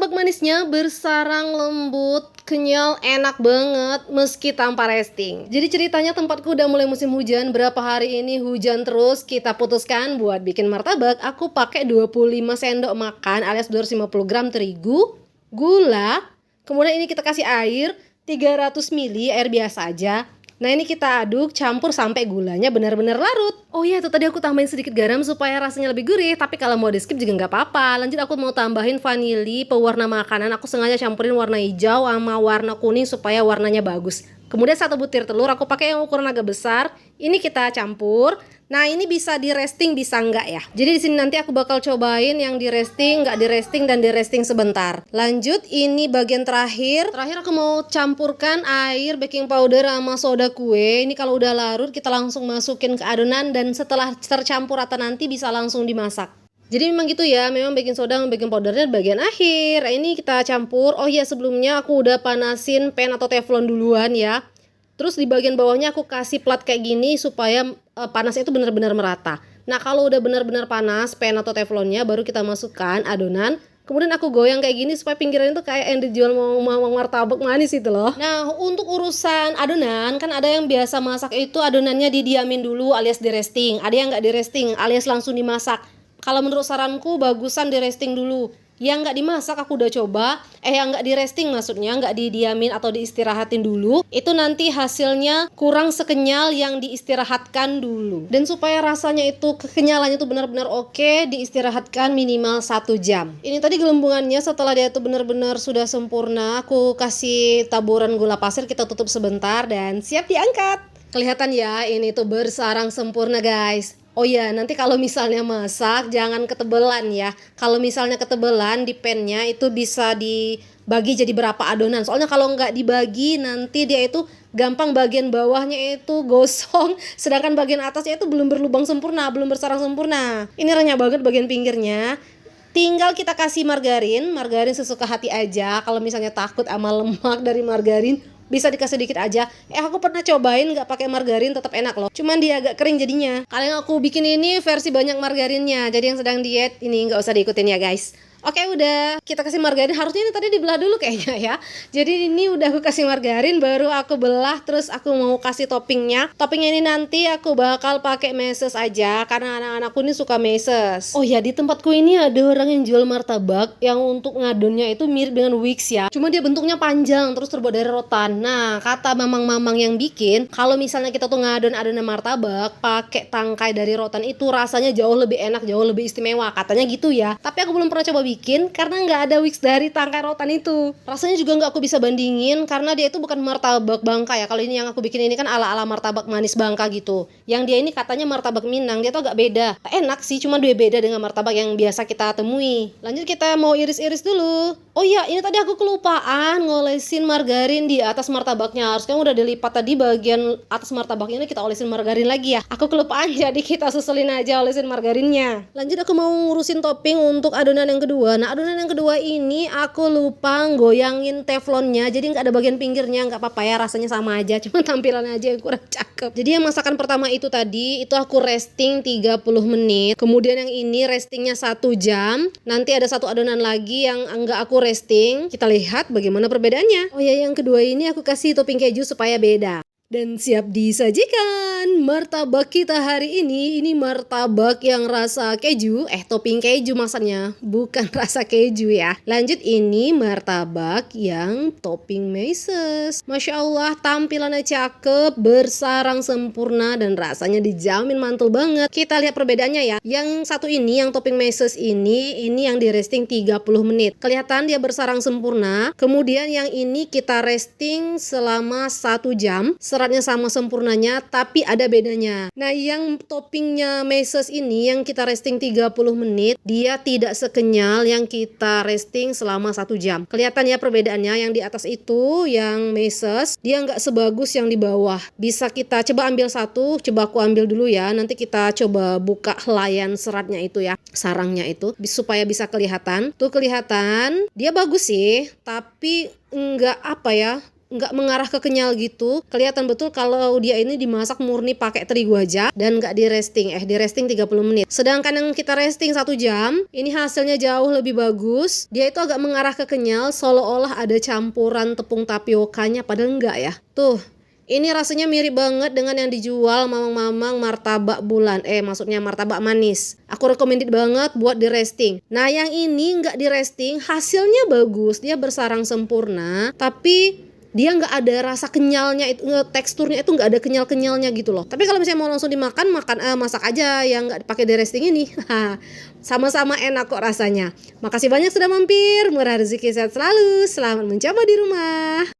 martabak manisnya bersarang lembut, kenyal, enak banget meski tanpa resting. Jadi ceritanya tempatku udah mulai musim hujan, berapa hari ini hujan terus, kita putuskan buat bikin martabak. Aku pakai 25 sendok makan alias 250 gram terigu, gula, kemudian ini kita kasih air 300 ml, air biasa aja. Nah ini kita aduk, campur sampai gulanya benar-benar larut. Oh iya, itu tadi aku tambahin sedikit garam supaya rasanya lebih gurih. Tapi kalau mau di skip juga nggak apa-apa. Lanjut aku mau tambahin vanili, pewarna makanan. Aku sengaja campurin warna hijau sama warna kuning supaya warnanya bagus. Kemudian 1 butir telur, aku pakai yang ukuran agak besar. Ini kita campur. Nah ini bisa di resting, bisa nggak ya? Jadi di sini nanti aku bakal cobain yang di resting, nggak di resting, dan di resting sebentar. Lanjut, ini bagian terakhir. Terakhir aku mau campurkan air, baking powder, sama soda kue. Ini kalau udah larut kita langsung masukin ke adonan, dan setelah tercampur rata nanti bisa langsung dimasak. Jadi memang gitu ya, memang baking soda sama baking powdernya di bagian akhir. Ini kita campur. Oh iya, sebelumnya aku udah panasin pan atau teflon duluan ya. Terus di bagian bawahnya aku kasih plat kayak gini supaya panasnya itu benar-benar merata. Nah kalau udah benar-benar panas pan atau teflonnya, baru kita masukkan adonan. Kemudian aku goyang kayak gini supaya pinggirannya tuh kayak yang dijual mau martabak manis itu loh. Nah untuk urusan adonan, kan ada yang biasa masak itu adonannya didiamin dulu alias di resting. Ada yang nggak di resting alias langsung dimasak. Kalau menurut saranku bagusan di resting dulu. Yang nggak dimasak aku udah coba, yang nggak di resting maksudnya, nggak didiamin atau diistirahatin dulu, itu nanti hasilnya kurang sekenyal yang diistirahatkan dulu. Dan supaya rasanya itu kekenyalannya itu benar-benar oke, diistirahatkan minimal 1 jam. Ini tadi gelembungannya setelah dia itu benar-benar sudah sempurna, aku kasih taburan gula pasir, kita tutup sebentar dan siap diangkat. Kelihatan ya, ini tuh bersarang sempurna guys. Oh iya, nanti kalau misalnya masak jangan ketebelan ya. Kalau misalnya ketebelan di pannya itu bisa dibagi jadi berapa adonan. Soalnya kalau nggak dibagi nanti dia itu gampang bagian bawahnya itu gosong, sedangkan bagian atasnya itu belum berlubang sempurna, belum bersarang sempurna. Ini renyah banget bagian pinggirnya. Tinggal kita kasih margarin sesuka hati aja. Kalau misalnya takut sama lemak dari margarin, bisa dikasih dikit aja. Aku pernah cobain nggak pakai margarin, tetap enak loh. Cuman dia agak kering jadinya. Kalau yang aku bikin ini versi banyak margarinnya. Jadi yang sedang diet ini nggak usah diikutin ya guys. Oke udah, kita kasih margarin. Harusnya ini tadi dibelah dulu kayaknya ya. Jadi ini udah aku kasih margarin, baru aku belah, terus aku mau kasih toppingnya. Toppingnya ini nanti aku bakal pakai meses aja, karena anak-anakku ini suka meses. Oh ya, di tempatku ini ada orang yang jual martabak yang untuk ngadonnya itu mirip dengan Wix ya. Cuma dia bentuknya panjang, terus terbuat dari rotan. Nah, kata mamang-mamang yang bikin, kalau misalnya kita tuh ngadon adonan martabak pakai tangkai dari rotan itu rasanya jauh lebih enak, jauh lebih istimewa. Katanya gitu ya. Tapi aku belum pernah coba bikin karena nggak ada Wix dari tangkai rotan itu. Rasanya juga nggak aku bisa bandingin karena dia itu bukan martabak Bangka ya. Kalau ini yang aku bikin ini kan ala-ala martabak manis Bangka gitu. Yang dia ini katanya martabak Minang, dia tuh agak beda. Enak sih, cuma dia beda dengan martabak yang biasa kita temui. Lanjut kita mau iris-iris dulu. Oh iya, ini tadi aku kelupaan ngolesin margarin di atas martabaknya. Harusnya udah dilipat tadi bagian atas martabaknya, ini kita olesin margarin lagi ya. Aku kelupaan jadi kita susulin aja olesin margarinnya. Lanjut aku mau ngurusin topping untuk adonan yang kedua. Nah adonan yang kedua ini aku lupa goyangin teflonnya, jadi nggak ada bagian pinggirnya. Nggak apa-apa ya, rasanya sama aja, cuma tampilannya aja yang kurang cakep. Jadi yang masakan pertama itu tadi itu aku resting 30 menit, kemudian yang ini restingnya 1 jam. Nanti ada satu adonan lagi yang nggak aku resting, kita lihat bagaimana perbedaannya. Oh ya, yang kedua ini aku kasih topping keju supaya beda. Dan siap disajikan martabak kita hari ini martabak yang rasa keju, topping keju maksudnya, bukan rasa keju ya. Lanjut, ini martabak yang topping meses. Masya Allah, tampilannya cakep, bersarang sempurna, dan rasanya dijamin mantul banget. Kita lihat perbedaannya ya. Yang satu ini, yang topping meses ini yang di resting 30 menit. Kelihatan dia bersarang sempurna. Kemudian yang ini kita resting selama 1 jam. Seratnya sama sempurnanya, tapi ada bedanya. Nah yang toppingnya meses ini yang kita resting 30 menit, dia tidak sekenyal yang kita resting selama 1 jam. Kelihatan ya perbedaannya. Yang di atas itu yang meses, dia nggak sebagus yang di bawah. Bisa kita coba ambil satu, coba aku ambil dulu ya. Nanti kita coba buka helaian seratnya itu ya, sarangnya itu, supaya bisa kelihatan. Tuh kelihatan dia bagus sih, tapi nggak apa ya, nggak mengarah ke kenyal gitu. Kelihatan betul kalau dia ini dimasak murni pakai terigu aja dan nggak di resting 30 menit. Sedangkan yang kita resting 1 jam, ini hasilnya jauh lebih bagus. Dia itu agak mengarah ke kenyal, seolah-olah ada campuran tepung tapiokanya, padahal enggak ya. Tuh, ini rasanya mirip banget dengan yang dijual mamang-mamang martabak bulan. Maksudnya martabak manis. Aku recommended banget buat di resting. Nah, yang ini nggak di resting, hasilnya bagus. Dia bersarang sempurna, tapi dia nggak ada rasa kenyalnya, itu teksturnya itu nggak ada kenyal-kenyalnya gitu loh. Tapi kalau misalnya mau langsung dimakan, masak aja yang nggak dipakai di resting ini. Sama-sama enak kok rasanya. Makasih banyak sudah mampir. Murah rezeki sehat selalu. Selamat mencoba di rumah.